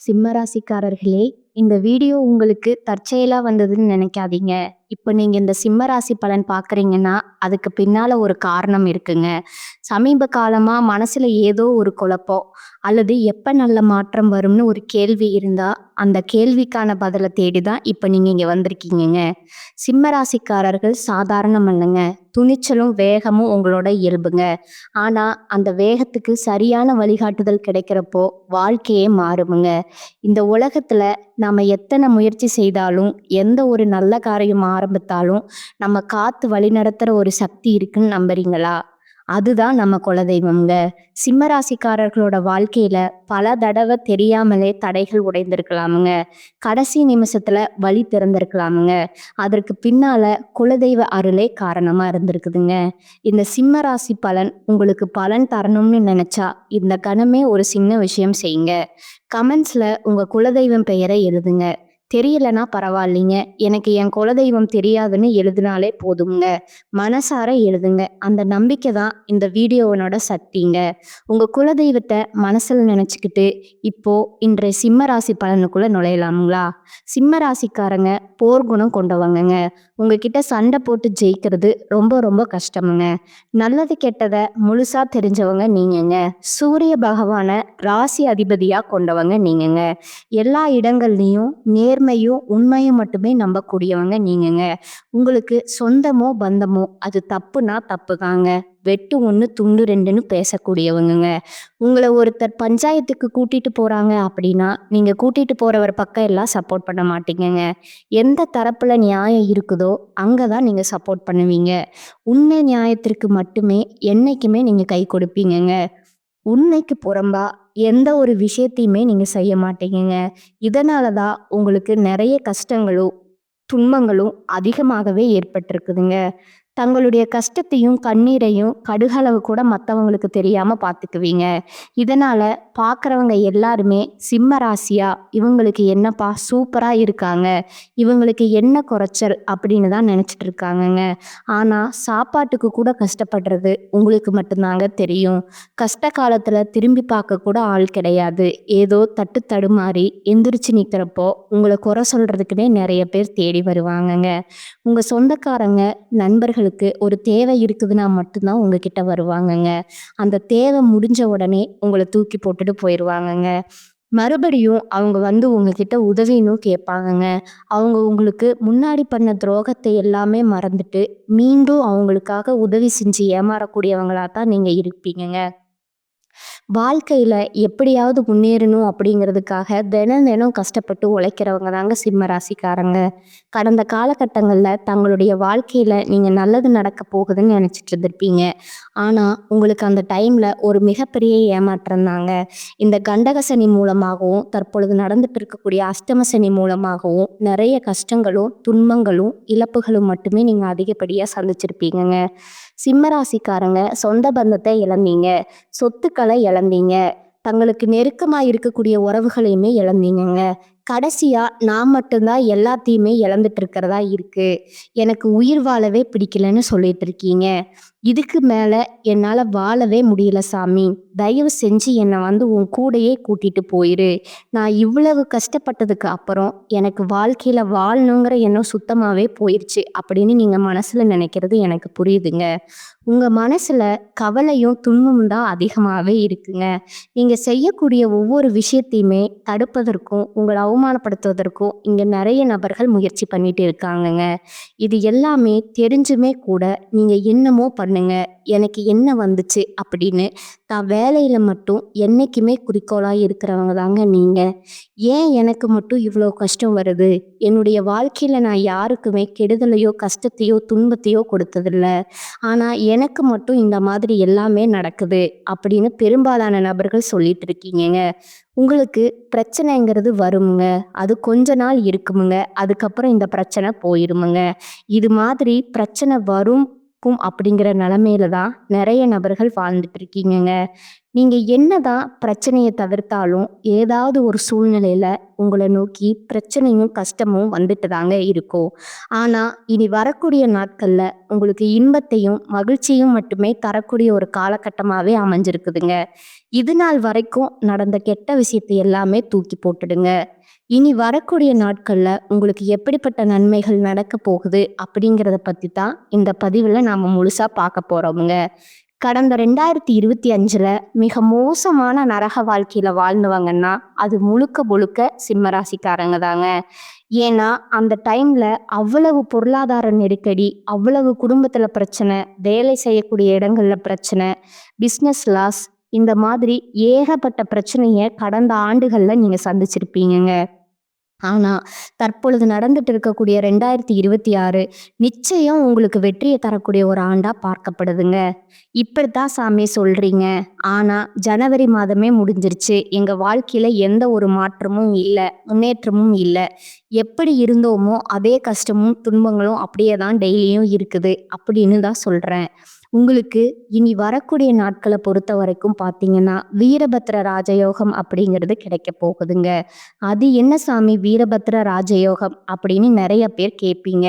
சிம்ம ராசிக்காரர்களே, இந்த வீடியோ உங்களுக்கு தற்செயலா வந்ததுன்னு நினைக்காதீங்க. இப்ப நீங்க இந்த சிம்ம ராசி பலன் பார்க்குறீங்கன்னா, அதுக்கு பின்னால ஒரு காரணம் இருக்குங்க. சமீப காலமா மனசுல ஏதோ ஒரு குழப்பம், அல்லது எப்ப நல்ல மாற்றம் வரும்னு ஒரு கேள்வி இருந்தா, அந்த கேள்விக்கான பதில தேடி தான் இப்ப நீங்க இங்க வந்திருக்கீங்கங்க. சிம்ம ராசிக்காரர்கள் சாதாரணம் இல்லங்க. துணிச்சலும், வேகமும் உங்களோட இயல்புங்க. ஆனா, அந்த வேகத்துக்கு சரியான வழிகாட்டுதல் கிடைக்கிறப்போ, வாழ்க்கையே மாறுமுங்க. இந்த உலகத்துல நாம எத்தனை முயற்சி செய்தாலும், எந்த ஒரு நல்ல காரியம் ஆரம்பித்தாலும், நம்ம காத்து வழிநடத்துற ஒரு சக்தி இருக்குன்னு நம்புறீங்களா? அதுதான் நம்ம குலதெய்வம்ங்க. சிம்ம ராசிக்காரர்களோட வாழ்க்கையில பல தடவை தெரியாமலே தடைகள் உடைந்திருக்கலாமுங்க. கடைசி நிமிஷத்துல வழி திறந்திருக்கலாமுங்க. அதற்கு பின்னால குலதெய்வ அருளே காரணமா இருந்திருக்குதுங்க. இந்த சிம்ம ராசி பலன் உங்களுக்கு பலன் தரணும்னு நினைச்சா, இந்த கணமே ஒரு சின்ன விஷயம் செய்யுங்க. கமெண்ட்ஸ்ல உங்க குலதெய்வம் பெயரை எழுதுங்க. தெரியலனா பரவாயில்லைங்க. எனக்கு என் குலதெய்வம் தெரியாதுன்னு எழுதினாலே போதுங்க. மனசார எழுதுங்க. அந்த நம்பிக்கை தான் இந்த வீடியோவனோட சக்திங்க. உங்க குலதெய்வத்தை மனசுல நினைச்சுக்கிட்டு இப்போ இன்றைய சிம்ம ராசி பலனுக்குள்ள நுழையலாமுங்களா? சிம்ம ராசிக்காரங்க போர்க்குணம் கொண்டவங்கங்க. உங்ககிட்ட சண்டை போட்டு ஜெயிக்கிறது ரொம்ப ரொம்ப கஷ்டமுங்க. நல்லது கெட்டதை முழுசா தெரிஞ்சவங்க நீங்கங்க. சூரிய பகவான ராசி அதிபதியா கொண்டவங்க நீங்கங்க. எல்லா இடங்கள்லயும் நேர்மையும் உண்மையும் மட்டுமே நம்பக்கூடியவங்க நீங்கங்க. உங்களுக்கு சொந்தமோ பந்தமோ அது தப்புனா தப்புதாங்க. வெட்டு ஒன்று துண்டு ரெண்டுன்னு பேசக்கூடியவங்கங்க. உங்களை ஒருத்தர் பஞ்சாயத்துக்கு கூட்டிட்டு போறாங்க அப்படின்னா நீங்க கூட்டிட்டு போறவர் பக்கம் எல்லாம் சப்போர்ட் பண்ண மாட்டீங்கங்க. எந்த தரப்புல நியாயம் இருக்குதோ அங்கதான் நீங்க சப்போர்ட் பண்ணுவீங்க. உண்மை நியாயத்திற்கு மட்டுமே என்னைக்குமே நீங்க கை கொடுப்பீங்கங்க. உண்மைக்கு புறம்பா எந்த ஒரு விஷயத்தையுமே நீங்க செய்ய மாட்டீங்கங்க. இதனாலதான் உங்களுக்கு நிறைய கஷ்டங்களும் துன்பங்களும் அதிகமாகவே ஏற்பட்டிருக்குதுங்க. தங்களுடைய கஷ்டத்தையும் கண்ணீரையும் கடுகளவு கூட மற்றவங்களுக்கு தெரியாம பார்த்துக்குவீங்க. இதனால பார்க்குறவங்க எல்லாருமே சிம்ம ராசியா இவங்களுக்கு என்னப்பா சூப்பரா இருக்காங்க, இவங்களுக்கு என்ன குறைச்சல் அப்படின்னு தான் நினைச்சிட்டு இருக்காங்கங்க. ஆனா சாப்பாட்டுக்கு கூட கஷ்டப்படுறது உங்களுக்கு மட்டும்தாங்க தெரியும். கஷ்ட காலத்துல திரும்பி பார்க்க கூட ஆள் கிடையாது. ஏதோ தட்டு தடுமாறி எந்திரிச்சு நிற்கிறப்போ உங்களை குறை சொல்றதுக்குன்னே நிறைய பேர் தேடி வருவாங்கங்க. உங்க சொந்தக்காரங்க நண்பர்களுக்கு ஒரு தேவை இருக்குதுன்னா மட்டும்தான் உங்ககிட்ட வருவாங்கங்க. அந்த தேவை முடிஞ்ச உடனே உங்களை தூக்கி போட்டுட்டு போயிடுவாங்கங்க. மறுபடியும் அவங்க வந்து உங்ககிட்ட உதவின்னு கேட்பாங்கங்க. அவங்க உங்களுக்கு முன்னாடி பண்ண துரோகத்தை எல்லாமே மறந்துட்டு மீண்டும் அவங்களுக்காக உதவி செஞ்சு ஏமாறக்கூடியவங்களா தான் நீங்க இருப்பீங்கங்க. வாழ்க்கையில எப்படியாவது முன்னேறணும் அப்படிங்கிறதுக்காக தினம் தினம் கஷ்டப்பட்டு உழைக்கிறவங்க தாங்க சிம்ம ராசிக்காரங்க. கடந்த காலகட்டங்கள்ல தங்களுடைய வாழ்க்கையில நீங்க நல்லது நடக்க போகுதுன்னு நினைச்சிட்டு இருந்திருப்பீங்க. ஆனா உங்களுக்கு அந்த டைம்ல ஒரு மிகப்பெரிய ஏமாற்றம் தாங்க. இந்த கண்டக சனி மூலமாகவும் தற்பொழுது நடந்துட்டு இருக்கக்கூடிய அஷ்டம சனி மூலமாகவும் நிறைய கஷ்டங்களும் துன்பங்களும் இழப்புகளும் மட்டுமே நீங்க அதிகப்படியா சந்திச்சிருப்பீங்கங்க. சிம்ம ராசிக்காரங்க சொந்த பந்தத்தை இழந்தீங்க, சொத்துக்களை இழந்தீங்க, தங்களுக்கு நெருக்கமா இருக்கக்கூடிய உறவுகளையுமே இழந்தீங்கங்க. கடைசியா நான் மட்டும்தான் எல்லாத்தையுமே இழந்துட்டு இருக்கிறதா இருக்கு, எனக்கு உயிர் வாழவே பிடிக்கலன்னு சொல்லிட்டு இருக்கீங்க. இதுக்கு மேல என்னால வாழவே முடியல சாமி, தயவு செஞ்சு என்னை வந்து உன் கூடையே கூட்டிட்டு போயிரு. நான் இவ்வளவு கஷ்டப்பட்டதுக்கு அப்புறம் எனக்கு வாழ்க்கையில வாழணுங்கிற எண்ணம் சுத்தமாவே போயிருச்சு அப்படின்னு நீங்க மனசுல நினைக்கிறது எனக்கு புரியுதுங்க. உங்க மனசுல கவலையும் துன்பமும் தான் அதிகமாவே இருக்குங்க. நீங்க செய்யக்கூடிய ஒவ்வொரு விஷயத்தையுமே தடுப்பதற்கும் உங்களை அவமானப்படுத்துவதற்கும் இங்க நிறைய நபர்கள் முயற்சி பண்ணிட்டு இருக்காங்கங்க. இது எல்லாமே தெரிஞ்சுமே கூட நீங்க என்னமோ பண்ணுங்க, எனக்கு என்ன வந்துச்சு அப்படின்னு தான் வேலையில மட்டும் என்னைக்குமே குறிக்கோளா இருக்கிறவங்க தாங்க நீங்க. ஏன் எனக்கு மட்டும் இவ்வளோ கஷ்டம் வருது, என்னுடைய வாழ்க்கையில நான் யாருக்குமே கெடுதலையோ கஷ்டத்தையோ துன்பத்தையோ கொடுத்ததில்ல, ஆனா எனக்கு மட்டும் இந்த மாதிரி எல்லாமே நடக்குது அப்படின்னு பெரும்பாலான நபர்கள் சொல்லிட்டு இருக்கீங்கங்க. உங்களுக்கு பிரச்சனைங்கிறது வருமுங்க. அது கொஞ்ச நாள் இருக்குமுங்க. அதுக்கப்புறம் இந்த பிரச்சனை போயிருமுங்க. இது மாதிரி பிரச்சனை வரும் அப்படிங்கிற நிலைமையில தான் நிறைய நபர்கள் வாழ்ந்துட்டு இருக்கீங்கங்க. நீங்க என்னதான் பிரச்சனைய தவிர்த்தாலும், ஏதாவது ஒரு சூழ்நிலையில உங்கள நோக்கி பிரச்சனையும், கஷ்டமும் வந்துட்டு தாங்க இருக்கும். ஆனா, இனி வரக்கூடிய நாட்கள்ல உங்களுக்கு இன்பத்தையும், மகிழ்ச்சியும் மட்டுமே தரக்கூடிய ஒரு காலகட்டமாவே அமைஞ்சிருக்குதுங்க. இது நாள் வரைக்கும் நடந்த கெட்ட விஷயத்தை எல்லாமே தூக்கி போட்டுடுங்க. இனி வரக்கூடிய நாட்கள்ல உங்களுக்கு எப்படிப்பட்ட நன்மைகள் நடக்கப் போகுது அப்படிங்கிறத பத்தி தான் இந்த பதிவுல நாம முழுசா பார்க்க போறோமுங்க. கடந்த 2025ல மிக மோசமான நரக வாழ்க்கையில வாழ்ந்தவங்கன்னா, அது முழுக்க முழுக்க சிம்ம ராசிக்காரங்க தாங்க. ஏன்னா, அந்த டைம்ல அவ்வளவு பொருளாதார நெருக்கடி, அவ்வளவு குடும்பத்துல பிரச்சனை, வேலை செய்யக்கூடிய இடங்கள்ல பிரச்சனை, பிசினஸ் லாஸ் இந்த மாதிரி ஏகப்பட்ட பிரச்சனைய கடந்த ஆண்டுகள்ல நீங்க சந்திச்சிருப்பீங்கங்க. ஆனா, தற்பொழுது நடந்துட்டு இருக்கக்கூடிய 2026 நிச்சயம் உங்களுக்கு வெற்றிய தரக்கூடிய ஒரு ஆண்டா பார்க்கப்படுதுங்க. இப்படித்தான் சாமி சொல்றீங்க. ஆனா, ஜனவரி மாதமே முடிஞ்சிருச்சு. எங்க வாழ்க்கையில எந்த ஒரு மாற்றமும் இல்ல, முன்னேற்றமும் இல்ல. எப்படி இருந்தோமோ அதே கஷ்டமும், துன்பங்களும் அப்படியே தான் டெய்லியும் இருக்குது அப்படின்னு தான் சொல்றேன். உங்களுக்கு இனி வரக்கூடிய நாட்கள பொறுத்தவரைக்கும் பார்த்தீங்கன்னா, வீரபத்திர ராஜயோகம் அப்படிங்கிறது கிடைக்கப் போகுதுங்க. அது என்ன சாமி வீரபத்திர ராஜயோகம் அப்படின்னு நெறைய பேர் கேட்பீங்க.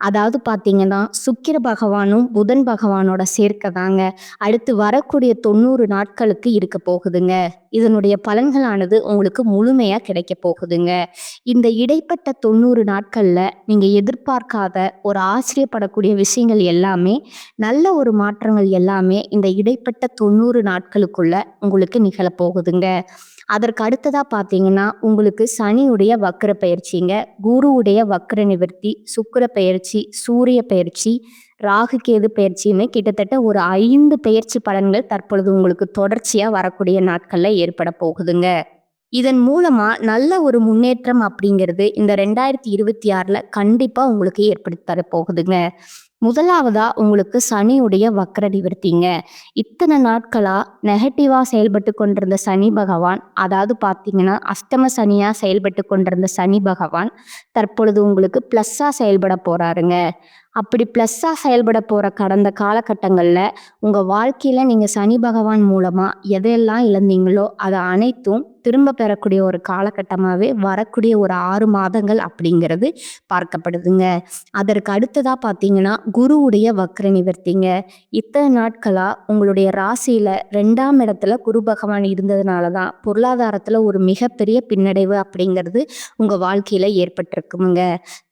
அதாவது பார்த்தீங்கன்னா, சுக்கிர பகவானும், புதன் பகவானோட சேர்க்கை தாங்க. அடுத்து வரக்கூடிய 90 நாட்களுக்கு இருக்க போகுதுங்க. இதனுடைய பலன்களானது உங்களுக்கு முழுமையா கிடைக்கப் போகுதுங்க. இந்த இடைப்பட்ட 90 நாட்கள்ல நீங்க எதிர்பார்க்காத ஒரு ஆச்சரியப்படக்கூடிய விஷயங்கள் எல்லாமே, நல்ல ஒரு மாற்றங்கள் எல்லாமே இந்த இடைப்பட்ட 90 நாட்களுக்குள்ள உங்களுக்கு நிகழப் போகுதுங்க. அதற்கு அடுத்ததா பார்த்தீங்கன்னா, உங்களுக்கு சனியுடைய வக்ர பெயர்ச்சிங்க, குருவுடைய வக்ர நிவர்த்தி, சுக்கிர பெயர்ச்சி, சூரிய பெயர்ச்சி, ராகு கேது பெயர்ச்சின்னு கிட்டத்தட்ட ஒரு 5 பெயர்ச்சி பலன்கள் தற்பொழுது உங்களுக்கு தொடர்ச்சியா வரக்கூடிய நாட்கள்ல ஏற்பட போகுதுங்க. இதன் மூலமா நல்ல ஒரு முன்னேற்றம் அப்படிங்கிறது இந்த 2026ல கண்டிப்பா உங்களுக்கு ஏற்படுத்தி தரப்போகுதுங்க. முதலாவதா உங்களுக்கு சனியுடைய வக்ர நிவர்த்திங்க. இத்தனை நாட்களா நெகட்டிவா செயல்பட்டு கொண்டிருந்த சனி பகவான், அதாவது பார்த்தீங்கன்னா அஷ்டம சனியா செயல்பட்டு கொண்டிருந்த சனி பகவான் தற்பொழுது உங்களுக்கு ப்ளஸ்ஸா செயல்பட போறாருங்க. அப்படி ப்ளஸ்ஸா செயல்பட போற கடந்த காலகட்டங்கள்ல உங்க வாழ்க்கையில நீங்க சனி பகவான் மூலமா எதையெல்லாம் இழந்தீங்களோ அத அனைத்தும் திரும்ப பெறக்கூடிய ஒரு காலகட்டமாவே வரக்கூடிய ஒரு 6 மாதங்கள் அப்படிங்கிறது பார்க்கப்படுதுங்க. அதற்கு அடுத்ததா பார்த்தீங்கன்னா, குருவுடைய வக்ர நிவர்த்திங்க. இத்தனை நாட்களா உங்களுடைய ராசியில 2ஆம் இடத்துல குரு பகவான் இருந்ததுனால தான் பொருளாதாரத்துல ஒரு மிகப்பெரிய பின்னடைவு அப்படிங்கிறது உங்க வாழ்க்கையில ஏற்பட்டிருக்குமுங்க.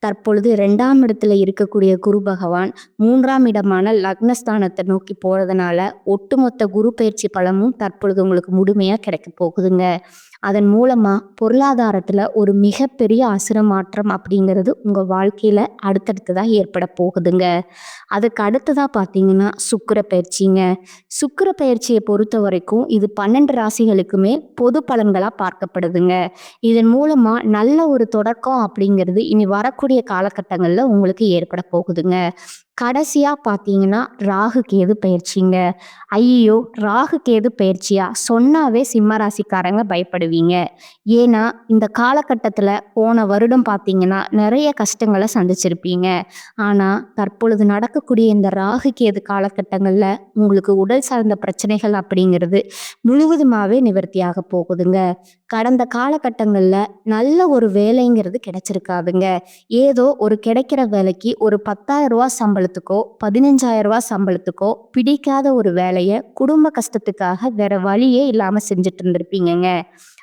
தற்பொழுது 2ஆம் இடத்துல இருக்கக்கூடிய குரு பகவான் 3ஆம் இடமான லக்னஸ்தானத்தை நோக்கி போறதுனால ஒட்டுமொத்த குரு பயிற்சி பலமும் தற்பொழுது உங்களுக்கு முழுமையா கிடைக்க போகுதுங்க. அதன் மூலமா பொருளாதாரத்துல ஒரு மிகப்பெரிய அசுர மாற்றம் அப்படிங்கிறது உங்க வாழ்க்கையில அடுத்தடுத்ததா ஏற்பட போகுதுங்க. அதுக்கு அடுத்ததா பார்த்தீங்கன்னா சுக்கிர பயிற்சிங்க. சுக்கிர பயிற்சியை பொறுத்த வரைக்கும் இது 12 ராசிகளுக்குமே பொது பலன்களா பார்க்கப்படுதுங்க. இதன் மூலமா நல்ல ஒரு தொடக்கம் அப்படிங்கிறது இனி வரக்கூடிய காலகட்டங்கள்ல உங்களுக்கு ஏற்பட போகுதுங்க. கடைசியா பார்த்தீங்கன்னா ராகு கேது பயிற்சிங்க. ஐயோ! ராகு கேது பயிற்சியா சொன்னாவே சிம்ம ராசிக்காரங்க பயப்படுவீங்க. ஏன்னா இந்த காலகட்டத்துல போன வருடம் பார்த்தீங்கன்னா நிறைய கஷ்டங்கள சந்திச்சிருப்பீங்க. ஆனா தற்பொழுது நடக்கக்கூடிய இந்த ராகு கேது காலகட்டங்கள்ல உங்களுக்கு உடல் சார்ந்த பிரச்சனைகள் அப்படிங்கிறது முழுவதுமாவே நிவர்த்தியாக போகுதுங்க. கடந்த காலகட்டங்கள்ல நல்ல ஒரு வேலைங்கிறது கிடைச்சிருக்காதுங்க. ஏதோ ஒரு கிடைக்கிற வேலைக்கு ஒரு ரூ. 10,000 சம்பளத்துக்கோ, ரூ. 15,000 சம்பளத்துக்கோ பிடிக்காத ஒரு வேலைய குடும்ப கஷ்டத்துக்காக வேற வழியே இல்லாம செஞ்சுட்டு இருந்திருப்பீங்கங்க.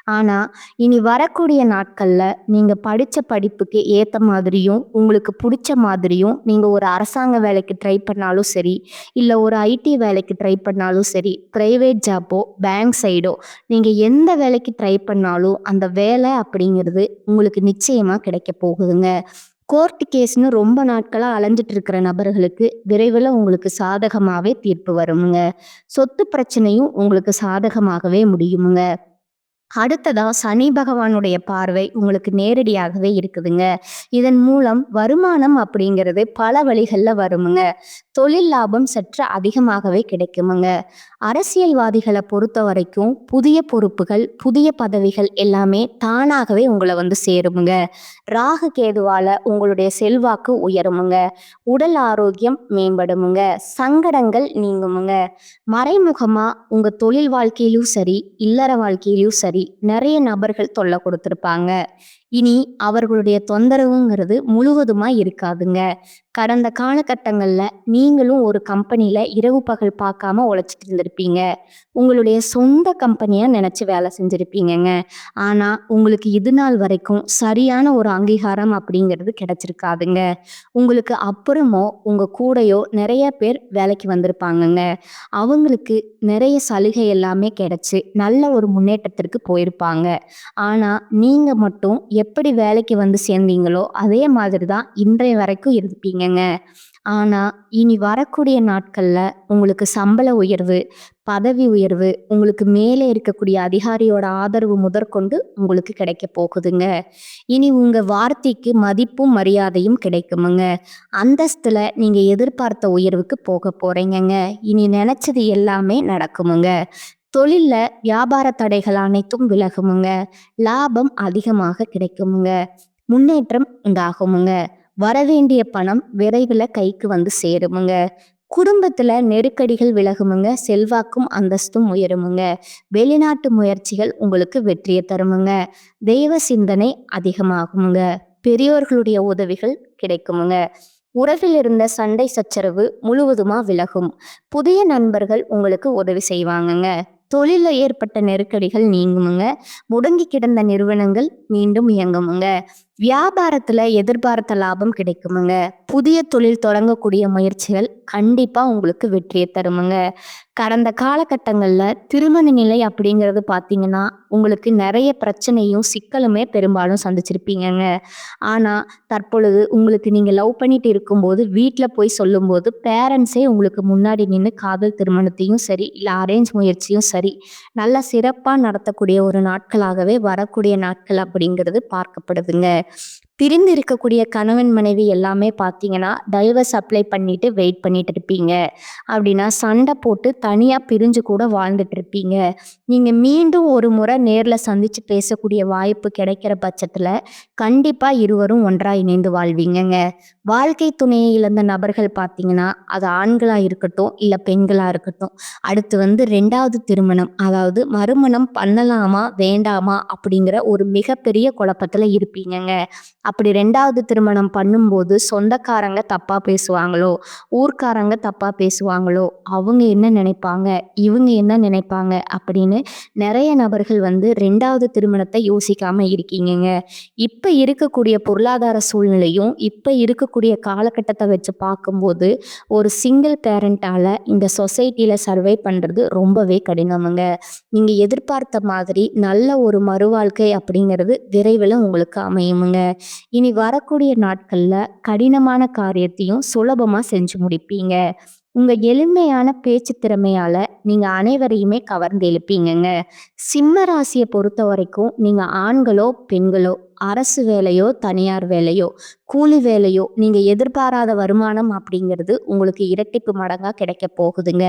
ஆனா, இனி வரக்கூடிய நாட்கள்ல நீங்க படிச்ச படிப்புக்கு ஏத்த மாதிரியும், உங்களுக்கு புடிச்ச மாதிரியும் நீங்க ஒரு அரசாங்க வேலைக்கு ட்ரை பண்ணாலும் சரி, இல்ல ஒரு ஐடி வேலைக்கு ட்ரை பண்ணாலும் சரி, பிரைவேட் ஜாப்போ, பேங்க் சைடோ நீங்க எந்த வேலைக்கு ட்ரை பண்ணாலும் அந்த வேலை அப்படிங்கிறது உங்களுக்கு நிச்சயமா கிடைக்க போகுதுங்க. கோர்ட் கேஸ்ன்னு ரொம்ப நாட்களா அலைஞ்சிட்டு இருக்கிற நபர்களுக்கு விரைவில் உங்களுக்கு சாதகமாவே தீர்ப்பு வருமுங்க. சொத்து பிரச்சனையும் உங்களுக்கு சாதகமாகவே முடியுமுங்க. அடுத்ததா சனி பகவானுடைய பார்வை உங்களுக்கு நேரடியாகவே இருக்குதுங்க. இதன் மூலம் வருமானம் அப்படிங்கிறது பல வழிகள்ல வருமுங்க. தொழில் லாபம் சற்று அதிகமாகவே கிடைக்குமுங்க. அரசியல்வாதிகள பொறுத்தவரைக்கும் புதிய பொறுப்புகள், புதிய பதவிகள் எல்லாமே தானாகவே உங்கள வந்து சேருமுங்க. ராகு கேதுவால உங்களுடைய செல்வாக்கு உயருமுங்க. உடல் ஆரோக்கியம் மேம்படுமுங்க. சங்கடங்கள் நீங்குமுங்க. மறைமுகமா உங்க தொழில் வாழ்க்கையிலும் சரி, இல்லற வாழ்க்கையிலும் சரி, நிறைய நபர்கள் தொல்லை கொடுத்திருப்பாங்க. இனி அவர்களுடைய தொந்தரவுங்கிறது முழுவதுமா இருக்காதுங்க. கடந்த காலகட்டங்கள்ல நீங்களும் ஒரு கம்பெனில இரவு பகல் பார்க்காம உழைச்சிட்டு இருந்திருப்பீங்க. உங்களுடைய சொந்த கம்பெனியா நினைச்சு வேலை செஞ்சிருப்பீங்கங்க. ஆனா உங்களுக்கு இது நாள் வரைக்கும் சரியான ஒரு அங்கீகாரம் அப்படிங்கிறது கிடைச்சிருக்காதுங்க. உங்களுக்கு அப்புறமோ உங்க கூடயோ நிறைய பேர் வேலைக்கு வந்திருப்பாங்கங்க. அவங்களுக்கு நிறைய சலுகை எல்லாமே கிடைச்சு நல்ல ஒரு முன்னேற்றத்திற்கு போயிருப்பாங்க. ஆனா நீங்க மட்டும் எப்படி வேலைக்கு வந்து சேர்ந்தீங்களோ அதே மாதிரி தான் இன்றைய வரைக்கும் இருப்பீங்கங்க. ஆனா இனி வரக்கூடிய நாட்கள்ல உங்களுக்கு சம்பள உயர்வு, பதவி உயர்வு, உங்களுக்கு மேலே இருக்கக்கூடிய அதிகாரியோட ஆதரவு முதற்கொண்டு உங்களுக்கு கிடைக்க போகுதுங்க. இனி உங்க வார்த்தைக்கு மதிப்பும் மரியாதையும் கிடைக்குமுங்க. அந்தஸ்துல நீங்க எதிர்பார்த்த உயர்வுக்கு போக போறீங்கங்க. இனி நினைச்சது எல்லாமே நடக்குமுங்க. தொழில்ல வியாபார தடைகள் அனைத்தும் விலகுமுங்க. லாபம் அதிகமாக கிடைக்குமுங்க. முன்னேற்றம் உண்டாகுமுங்க. வரவேண்டிய பணம் விரைவில் கைக்கு வந்து சேருமுங்க. குடும்பத்துல நெருக்கடிகள் விலகுமுங்க. செல்வாக்கும் அந்தஸ்தும் உயருமுங்க. வெளிநாட்டு முயற்சிகள் உங்களுக்கு வெற்றியை தருமுங்க. தெய்வ சிந்தனை அதிகமாகுமுங்க. பெரியோர்களுடைய உதவிகள் கிடைக்குமுங்க. உறவில் இருந்த சண்டை சச்சரவு முழுவதுமா விலகும். புதிய நண்பர்கள் உங்களுக்கு உதவி செய்வாங்கங்க. தொழில ஏற்பட்ட நெருக்கடிகள் நீங்குமுங்க. முடங்கி கிடந்த நிறுவனங்கள் மீண்டும் இயங்குமுங்க. வியாபாரத்துல எதிர்பார்த்த லாபம் கிடைக்குமுங்க. புதிய தொழில் தொடங்கக்கூடிய முயற்சிகள் கண்டிப்பா உங்களுக்கு வெற்றியை தருமுங்க. கடந்த காலகட்டங்கள்ல திருமண நிலை அப்படிங்கிறது பார்த்தீங்கன்னா உங்களுக்கு நிறைய பிரச்சனையும் சிக்கலுமே பெரும்பாலும் சந்திச்சிருப்பீங்கங்க. ஆனா தற்பொழுது உங்களுக்கு நீங்க லவ் பண்ணிட்டு இருக்கும்போது வீட்டில் போய் சொல்லும்போது பேரண்ட்ஸே உங்களுக்கு முன்னாடி நின்று காதல் திருமணத்தையும் சரி இல்லை அரேஞ்ச் முயற்சியும் சரி நல்லா சிறப்பாக நடத்தக்கூடிய ஒரு நாட்களாகவே வரக்கூடிய நாட்கள் அப்படிங்கிறது பார்க்கப்படுதுங்க. பிரிந்து இருக்கக்கூடிய கணவன் மனைவி எல்லாமே பார்த்தீங்கன்னா டைவர்ஸ் அப்ளை பண்ணிட்டு வெயிட் பண்ணிட்டு இருப்பீங்க. அப்படின்னா சண்டை போட்டு தனியாக பிரிஞ்சு கூட வாழ்ந்துட்டு இருப்பீங்க. நீங்கள் மீண்டும் ஒரு முறை நேரில் சந்திச்சு பேசக்கூடிய வாய்ப்பு கிடைக்கிற பட்சத்தில் கண்டிப்பாக இருவரும் ஒன்றாக இணைந்து வாழ்வீங்கங்க. வாழ்க்கை துணையை இழந்த நபர்கள் பார்த்தீங்கன்னா அது ஆண்களாக இருக்கட்டும் இல்லை பெண்களாக இருக்கட்டும் அடுத்து வந்து ரெண்டாவது திருமணம் அதாவது மறுமணம் பண்ணலாமா வேண்டாமா அப்படிங்கிற ஒரு மிகப்பெரிய குழப்பத்தில் இருப்பீங்கங்க. அப்படி ரெண்டாவது திருமணம் பண்ணும்போது சொந்தக்காரங்க தப்பா பேசுவாங்களோ, ஊர்க்காரங்க தப்பா பேசுவாங்களோ, அவங்க என்ன நினைப்பாங்க, இவங்க என்ன நினைப்பாங்க அப்படின்னு நிறைய நபர்கள் வந்து ரெண்டாவது திருமணத்தை யோசிக்காம இருக்கீங்கங்க. இப்ப இருக்கக்கூடிய பொருளாதார சூழ்நிலையும் இப்ப இருக்கக்கூடிய காலகட்டத்தை வச்சு பார்க்கும்போது ஒரு சிங்கிள் பேரண்டால இந்த சொசைட்டில சர்வை பண்றது ரொம்பவே கடினமுங்க. நீங்க எதிர்பார்த்த மாதிரி நல்ல ஒரு மறுவாழ்க்கை அப்படிங்கிறது விரைவில் உங்களுக்கு அமையுமுங்க. இனி வரக்கூடிய நாட்கள்ல கடினமான காரியத்தையும் சுலபமா செஞ்சு முடிப்பீங்க. உங்க எளிமையான பேச்சு திறமையால நீங்க அனைவரையுமே கவர்ந்து இழுப்பீங்கங்க. சிம்ம ராசியை பொறுத்த வரைக்கும் நீங்க ஆண்களோ பெண்களோ அரசு வேலையோ தனியார் வேலையோ கூலி வேலையோ நீங்க எதிர்பாராத வருமானம் அப்படிங்கிறது உங்களுக்கு இரட்டிப்பு மடங்கா கிடைக்க போகுதுங்க.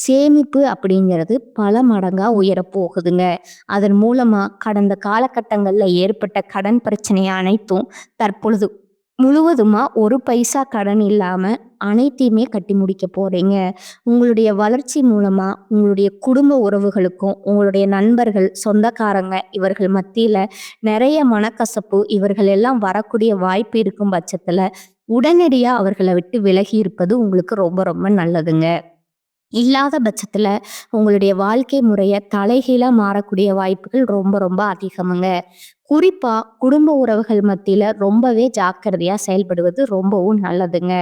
சேமிப்பு அப்படிங்கிறது பல மடங்கா உயரப் போகுதுங்க. அதன் மூலமா கடந்த காலகட்டங்கள்ல ஏற்பட்ட கடன் பிரச்சனை அனைத்தும் தற்பொழுது முழுவதுமா ஒரு பைசா கடன் இல்லாம அனைத்தையுமே கட்டி முடிக்க போறீங்க. உங்களுடைய வளர்ச்சி மூலமா உங்களுடைய குடும்ப உறவுகளுக்கும் உங்களுடைய நண்பர்கள் சொந்தக்காரங்க இவர்கள் மத்தியில நிறைய மனக்கசப்பு இவர்கள் எல்லாம் வரக்கூடிய வாய்ப்பு இருக்கும் பட்சத்துல உடனடியா அவர்களை விட்டு விலகி இருப்பது உங்களுக்கு ரொம்ப ரொம்ப நல்லதுங்க. இல்லாத பட்சத்துல உங்களுடைய வாழ்க்கை முறைய தலைகீழா மாறக்கூடிய வாய்ப்புகள் ரொம்ப ரொம்ப அதிகமுங்க. குறிப்பா குடும்ப உறவுகள் மத்தியில ரொம்பவே ஜாக்கிரதையா செயல்படுவது ரொம்பவும் நல்லதுங்க.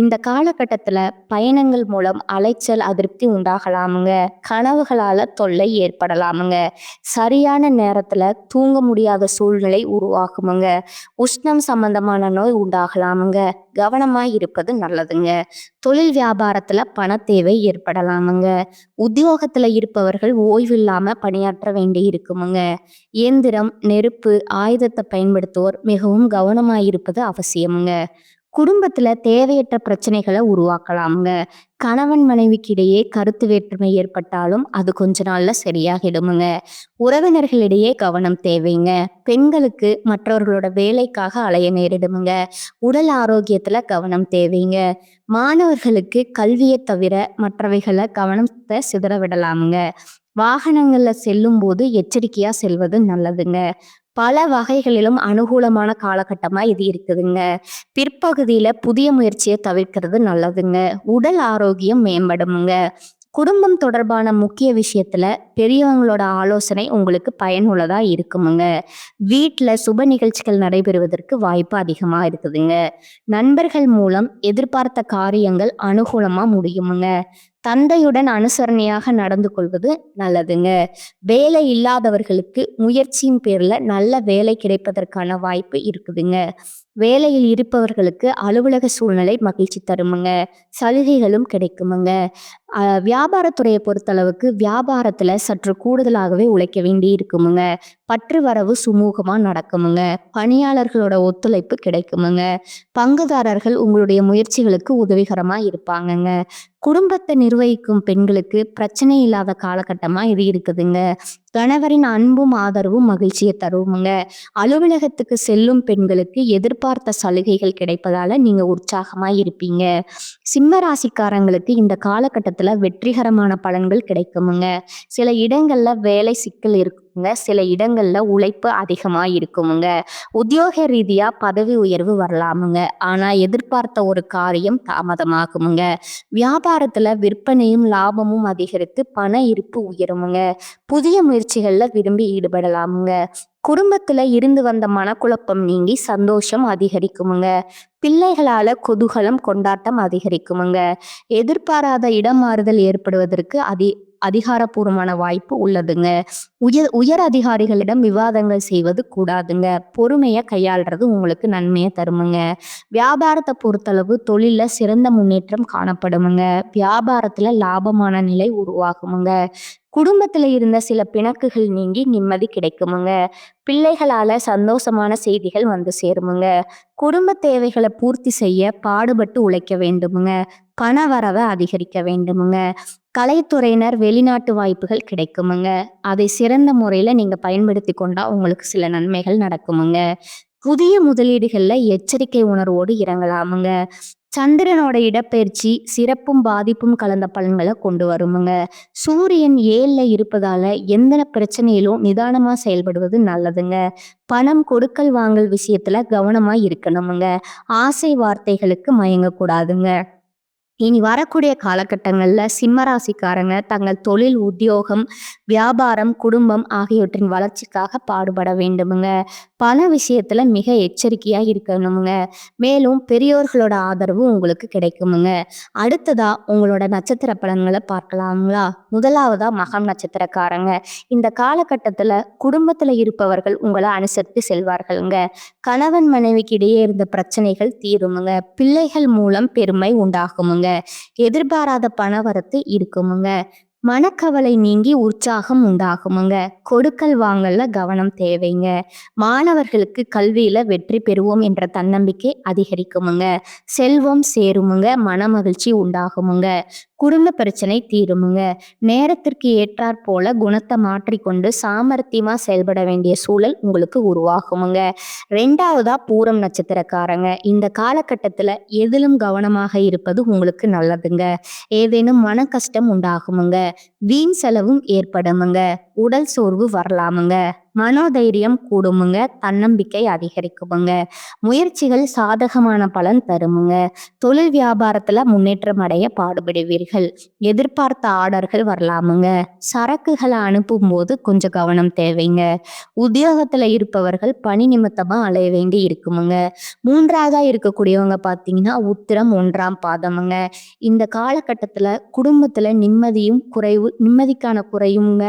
இந்த காலகட்டத்துல பயணங்கள் மூலம் அலைச்சல், அதிருப்தி உண்டாகலாமுங்க. கனவுகளால தொல்லை ஏற்படலாமுங்க. சரியான நேரத்துல தூங்க முடியாத சூழ்நிலை உருவாகுமுங்க. உஷ்ணம் சம்பந்தமான நோய் உண்டாகலாமுங்க. கவனமாய் இருப்பது நல்லதுங்க. தொழில் வியாபாரத்துல பணத்தேவை ஏற்படலாமுங்க. உத்தியோகத்துல இருப்பவர்கள் ஓய்வில்லாம பணியாற்ற வேண்டி இருக்குமுங்க. இயந்திரம், நெருப்பு, ஆயுதத்தை பயன்படுத்துவோர் மிகவும் கவனமாயிருப்பது அவசியமுங்க. குடும்பத்துல தேவையற்ற பிரச்சனைகளை உருவாக்கலாமுங்க. கணவன் மனைவிக்கு இடையே கருத்து வேற்றுமை ஏற்பட்டாலும் அது கொஞ்ச நாள்ல சரியாகிடுமுங்க. உறவினர்களிடையே கவனம் தேவைங்க. பெண்களுக்கு மற்றவர்களோட வேலைக்காக அலைய நேரிடுமுங்க. உடல் ஆரோக்கியத்துல கவனம் தேவைங்க. மாணவர்களுக்கு கல்வியை தவிர மற்றவைகளை கவனத்தை சிதற விடலாமுங்க. வாகனங்கள்ல செல்லும் போது எச்சரிக்கையா செல்வது நல்லதுங்க. பல வகைகளிலும் அனுகூலமான காலகட்டமா இது இருக்குதுங்க. பிற்பகுதியில புதிய முயற்சியை தவிர்க்கிறது நல்லதுங்க. உடல் ஆரோக்கியம் மேம்படுமுங்க. குடும்பம் தொடர்பான முக்கிய விஷயத்துல பெரியவங்களோட ஆலோசனை உங்களுக்கு பயனுள்ளதா இருக்குமுங்க. வீட்டுல சுப நிகழ்ச்சிகள் நடைபெறுவதற்கு வாய்ப்பு அதிகமா இருக்குதுங்க. நண்பர்கள் மூலம் எதிர்பார்த்த காரியங்கள் அனுகூலமா முடியுமுங்க. தந்தையுடன் அனுசரணையாக நடந்து கொள்வது நல்லதுங்க. வேலை இல்லாதவர்களுக்கு முயற்சியின் பேர்ல நல்ல வேலை கிடைப்பதற்கான வாய்ப்பு இருக்குதுங்க. வேலையில் இருப்பவர்களுக்கு அலுவலக சூழ்நிலை மகிழ்ச்சி தருமுங்க. சலுகைகளும் கிடைக்குமுங்க. வியாபாரத்துறையை பொறுத்தளவுக்கு வியாபாரத்துல சற்று கூடுதலாகவே உழைக்க வேண்டி இருக்குமுங்க. பற்று வரவு சுமூகமா நடக்குமுங்க. பணியாளர்களோட ஒத்துழைப்பு கிடைக்குமுங்க. பங்குதாரர்கள் உங்களுடைய முயற்சிகளுக்கு உதவிகரமா இருப்பாங்கங்க. குடும்பத்தை நிர்வகிக்கும் பெண்களுக்கு பிரச்சனை இல்லாத காலகட்டமா இது இருக்குதுங்க. கணவரின் அன்பும் ஆதரவும் மகிழ்ச்சியை தருமுங்க. அலுவலகத்துக்கு செல்லும் பெண்களுக்கு எதிர்பார்த்த சலுகைகள் கிடைப்பதால நீங்க உற்சாகமா இருப்பீங்க. சிம்ம ராசிக்காரங்களுக்கு இந்த காலகட்டத்துல வெற்றிகரமான பலன்கள் கிடைக்குமுங்க. சில இடங்கள்ல வேலை சிக்கல் இருக்குங்க. சில இடங்கள்ல உழைப்பு அதிகமா இருக்குமுங்க. உத்தியோக ரீதியா பதவி உயர்வு வரலாமுங்க. ஆனா எதிர்பார்த்த ஒரு காரியம் தாமதமாகுமுங்க. வியாபாரத்துல விற்பனையும் லாபமும் அதிகரித்து பண இருப்பு உயருமுங்க. புதிய முயற்சிகள்ல விரும்பி ஈடுபடலாமுங்க. குடும்பத்துல இருந்து வந்த மனக்குழப்பம் நீங்கி சந்தோஷம் அதிகரிக்குமுங்க. பிள்ளைகளால குதூகலம் கொண்டாட்டம் அதிகரிக்குமுங்க. எதிர்பாராத இடமாறுதல் ஏற்படுவதற்கு அதிகாரப்பூர்வமான வாய்ப்பு உள்ளதுங்க. உயர் அதிகாரிகளிடம் விவாதங்கள் செய்வது கூடாதுங்க. பொறுமையை கையாளுறது உங்களுக்கு நன்மையை தருமுங்க. வியாபாரத்தை பொறுத்தளவு தொழில சிறந்த முன்னேற்றம் காணப்படுமுங்க. வியாபாரத்துல லாபமான நிலை உருவாகுமுங்க. குடும்பத்துல இருந்த சில பிணக்குகள் நீங்கி நிம்மதி கிடைக்குமுங்க. பிள்ளைகளால சந்தோஷமான செய்திகள் வந்து சேருமுங்க. குடும்ப தேவைகளை பூர்த்தி செய்ய பாடுபட்டு உழைக்க வேண்டுமுங்க. பண வரவை அதிகரிக்க வேண்டுமுங்க. கலைத்துறையினர் வெளிநாட்டு வாய்ப்புகள் கிடைக்குமுங்க. அதை சிறந்த முறையில நீங்க பயன்படுத்தி கொண்டா உங்களுக்கு சில நன்மைகள் நடக்குமுங்க. புதிய முதலீடுகள்ல எச்சரிக்கை உணர்வோடு இறங்கலாமுங்க. சந்திரனோட இடப்பெயர்ச்சி சிறப்பும் பாதிப்பும் கலந்த பலன்களை கொண்டு வருமுங்க. சூரியன் 7ல இருப்பதால எந்த பிரச்சனையிலும் நிதானமா செயல்படுவது நல்லதுங்க. பணம் கொடுக்கல் வாங்கல் விஷயத்துல கவனமா இருக்கணுமுங்க. ஆசை வார்த்தைகளுக்கு மயங்கக்கூடாதுங்க. இனி வரக்கூடிய காலகட்டங்கள்ல சிம்ம ராசிக்காரங்க தங்கள் தொழில், உத்தியோகம், வியாபாரம், குடும்பம் ஆகியவற்றின் வளர்ச்சிக்காக பாடுபட வேண்டுமுங்க. பல விஷயத்துல மிக எச்சரிக்கையா இருக்கணுமுங்க. மேலும் பெரியோர்களோட ஆதரவு உங்களுக்கு கிடைக்குமுங்க. அடுத்ததா உங்களோட நட்சத்திர பலன்களை பார்க்கலாங்களா? முதலாவதா மகம் நட்சத்திரக்காரங்க. இந்த காலகட்டத்துல குடும்பத்துல இருப்பவர்கள் உங்களை அனுசரித்து செல்வார்களுங்க. கணவன் மனைவிக்கு இடையே இருந்த பிரச்சனைகள் தீருமுங்க. பிள்ளைகள் மூலம் பெருமை உண்டாகுமுங்க. எதிர்பாராத பணவரத்து இருக்குமுங்க. மனக்கவலை நீங்கி உற்சாகம் உண்டாகுமுங்க. கொடுக்கல் வாங்கல்ல கவனம் தேவைங்க. மாணவர்களுக்கு கல்வியில வெற்றி பெறுவோம் என்ற தன்னம்பிக்கை அதிகரிக்குமுங்க. செல்வம் சேருமுங்க. மனமகிழ்ச்சி உண்டாகுமுங்க. குடும்ப பிரச்சனை தீருமுங்க. நேரத்திற்கு ஏற்றாற் போல குணத்தை மாற்றிக்கொண்டு சாமர்த்தியமா செயல்பட வேண்டிய சூழல் உங்களுக்கு உருவாகுமுங்க. 2வதா பூரம் நட்சத்திரக்காரங்க. இந்த காலகட்டத்துல எதிலும் கவனமாக இருப்பது உங்களுக்கு நல்லதுங்க. ஏதேனும் மன கஷ்டம் உண்டாகுமுங்க. வீண் செலவும் ஏற்படுமுங்க. உடல் சோர்வு வரலாமுங்க. மனோதைரியம் கூடுமுங்க. தன்னம்பிக்கை அதிகரிக்குமுங்க. முயற்சிகள் சாதகமான பலன் தருமுங்க. தொழில் வியாபாரத்துல முன்னேற்றம் அடைய பாடுபடுவீர்கள். எதிர்பார்த்த ஆர்டர்கள் வரலாமுங்க. சரக்குகளை அனுப்பும்போது கொஞ்சம் கவனம் தேவைங்க. உத்தியோகத்துல இருப்பவர்கள் பணி நிமித்தமா அலைய வேண்டி இருக்குமுங்க. 3ஆவதா இருக்கக்கூடியவங்க பார்த்தீங்கன்னா உத்திரம் 1ஆம் பாதமுங்க. இந்த காலகட்டத்துல குடும்பத்துல நிம்மதிக்கான குறையுங்க.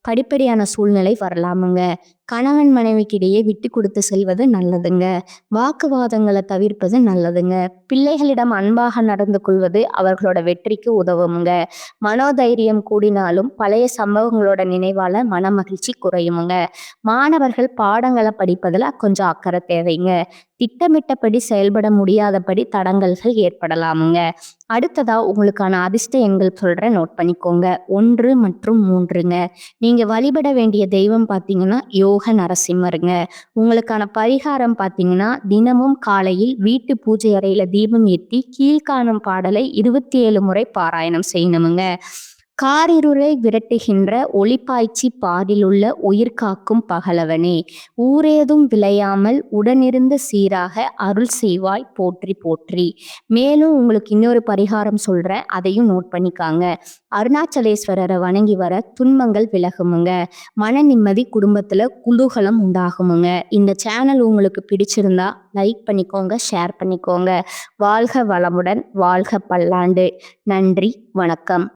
படிப்படியான சூழ்நிலை வரலாமுங்க. கணவன் மனைவிக்கு இடையே விட்டு கொடுத்து செல்வது நல்லதுங்க. வாக்குவாதங்களை தவிர்ப்பது நல்லதுங்க. பிள்ளைகளிடம் அன்பாக நடந்து கொள்வது அவர்களோட வெற்றிக்கு உதவுமுங்க. மனோதைரியம் கூடினாலும் பழைய சம்பவங்களோட நினைவால மனமகிழ்ச்சி குறையுமுங்க. மாணவர்கள் பாடங்களை படிப்பதில் கொஞ்சம் அக்கறை தேவைங்க. திட்டமிட்டபடி செயல்பட முடியாதபடி தடங்கல்கள் ஏற்படலாமுங்க. அடுத்ததா உங்களுக்கான அதிர்ஷ்ட எண்கள் சொல்றேன், நோட் பண்ணிக்கோங்க. 1 மற்றும் 3ங்க. நீங்க வழிபட வேண்டிய தெய்வம் பார்த்தீங்கன்னா யோக நரசிம்மருங்க. உங்களுக்கான பரிகாரம் பார்த்தீங்கன்னா தினமும் காலையில் வீட்டு பூஜை அறையில தீபம் ஏற்றி கீழ்காணும் பாடலை 27 முறை பாராயணம் செய்யணுமுங்க. காரிருளை விரட்டுகின்ற ஒளிப்பாய்ச்சி பாரிலுள்ள உயிர் காக்கும் பகலவனே, ஊரேதும் விளையாமல் உடனிருந்து சீராக அருள் செய்வாய் போற்றி போற்றி. மேலும் உங்களுக்கு இன்னொரு பரிகாரம் சொல்றேன், அதையும் நோட் பண்ணிக்காங்க. அருணாச்சலேஸ்வரரை வணங்கி வர துன்பங்கள் விலகுமுங்க. மன நிம்மதி, குடும்பத்துல குதூகலம் உண்டாகுமுங்க. இந்த சேனல் உங்களுக்கு பிடிச்சிருந்தா லைக் பண்ணிக்கோங்க, ஷேர் பண்ணிக்கோங்க. வாழ்க வளமுடன், வாழ்க பல்லாண்டு. நன்றி, வணக்கம்.